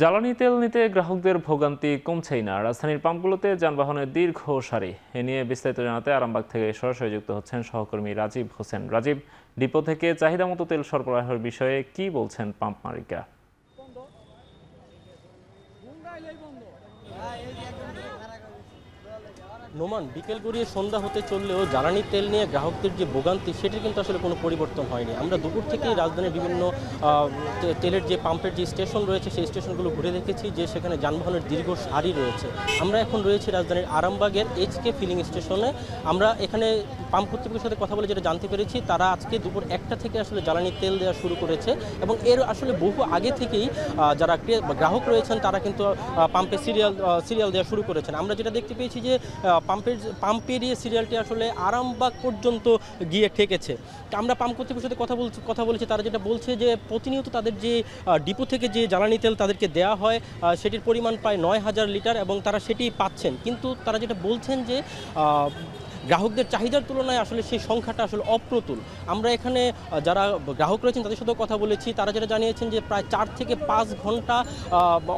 জ্বালানি তেল নিতে গ্রাহকদের ভোগান্তি কমছেই না। রাজধানীর পাম্পগুলোতে যানবাহনের দীর্ঘ সারি। এ নিয়ে বিস্তারিত জানাতে আরামবাগ থেকে সরাসরি যুক্ত হচ্ছেন সহকর্মী রাজীব হোসেন। রাজীব, ডিপো থেকে চাহিদা মতো তেল সরবরাহের বিষয়ে কি বলছেন পাম্প মালিকরা? নোমান, বিকেল গড়িয়ে সন্ধ্যা হতে চললেও জ্বালানি তেল নিয়ে গ্রাহকদের যে ভোগান্তি সেটির কিন্তু আসলে কোনো পরিবর্তন হয়নি। আমরা দুপুর থেকেই রাজধানীর বিভিন্ন তেলের যে পাম্পের যে স্টেশন রয়েছে সেই স্টেশনগুলো ঘুরে দেখেছি যে সেখানে যানবাহনের দীর্ঘ সারি রয়েছে। আমরা এখন রয়েছি রাজধানীর আরামবাগের এইচকে ফিলিং স্টেশনে। আমরা এখানে পাম্প কর্তৃপক্ষের সাথে কথা বলে যেটা জানতে পেরেছি, তারা আজকে দুপুর 1টা থেকে আসলে জ্বালানি তেল দেওয়া শুরু করেছে এবং এর আসলে বহু আগে থেকেই যারা গ্রাহক রয়েছেন তারা কিন্তু পাম্পে সিরিয়াল দেওয়া শুরু করেছেন। আমরা যেটা দেখতে পেয়েছি যে পাম্পের এই সিরিয়ালটি আসলে আরামবাগ পর্যন্ত গিয়ে ঠেকেছে। আমরা পাম্প কর্তৃপক্ষের সাথে কথা বলেছি, তারা যেটা বলছে যে প্রতিনিয়ত তাদের যে ডিপো থেকে যে জ্বালানি তেল তাদেরকে দেওয়া হয় সেটির পরিমাণ প্রায় 9,000 লিটার এবং তারা সেটি পাচ্ছেন। কিন্তু তারা যেটা বলছেন যে গ্রাহকদের চাহিদার তুলনায় আসলে সেই সংখ্যাটা আসলে অপ্রতুল। আমরা এখানে যারা গ্রাহক রয়েছেন তাদের সাথেও কথা বলেছি, তারা যেটা জানিয়েছেন যে প্রায় 4 থেকে 5 ঘন্টা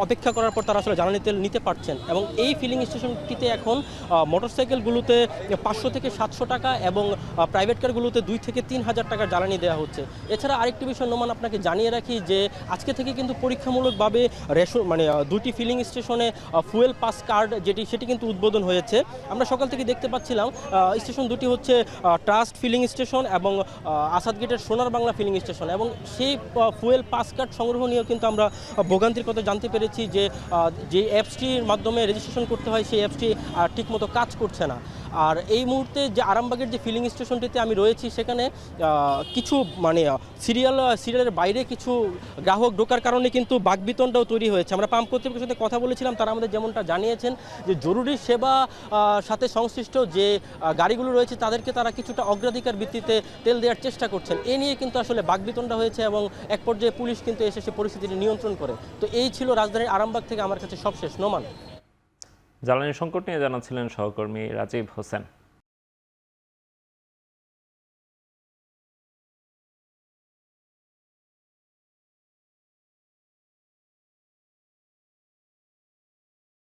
অপেক্ষা করার পর তারা আসলে জ্বালানি তেল নিতে পারছেন এবং এই ফিলিং স্টেশনটিতে এখন মোটরসাইকেলগুলোতে 500 থেকে 700 টাকা এবং প্রাইভেট কারগুলোতে 2 থেকে 3,000 টাকার জ্বালানি দেওয়া হচ্ছে। এছাড়া আরেকটি বিষয় নোমান আপনাকে জানিয়ে রাখি যে আজকে থেকে কিন্তু পরীক্ষামূলকভাবে দুটি ফিলিং স্টেশনে ফুয়েল পাস কার্ড সেটি কিন্তু উদ্বোধন হয়েছে। আমরা সকাল থেকে দেখতে পাচ্ছিলাম স্টেশন দুটি হচ্ছে ট্রাস্ট ফিলিং স্টেশন এবং আসাদ গেটের সোনার বাংলা ফিলিং স্টেশন এবং সেই ফুয়েল পাস কার্ড সংগ্রহ নিয়েও কিন্তু আমরা ভোগান্তির কথা জানতে পেরেছি যে অ্যাপসটির মাধ্যমে রেজিস্ট্রেশন করতে হয় সেই অ্যাপসটি ঠিকমতো কাজ করছে না। আর এই মুহূর্তে যে আরামবাগের যে ফিলিং স্টেশনটিতে আমি রয়েছি সেখানে কিছু সিরিয়ালের বাইরে কিছু গ্রাহক ঢোকার কারণে কিন্তু বাকবিতণ্ডাও তৈরি হয়েছে। আমরা পাম্প কর্তৃপক্ষের সাথে কথা বলেছিলাম, তারা আমাদের যেমনটা জানিয়েছেন যে জরুরি সেবা সাথে সংশ্লিষ্ট যে গাড়িগুলো রয়েছে তাদেরকে তারা কিছুটা অগ্রাধিকার ভিত্তিতে তেল দেওয়ার চেষ্টা করছেন। এ নিয়ে কিন্তু আসলে বাকবিতণ্ডা হয়েছে এবং এক পর্যায়ে পুলিশ কিন্তু এসে সে পরিস্থিতিটি নিয়ন্ত্রণ করে। তো এই ছিল রাজধানীর আরামবাগ থেকে আমার কাছে সবশেষ। নোমান, জ্বালানি সংকট নিয়ে জানাচ্ছিলেন সহকর্মী রাজীব হোসেন।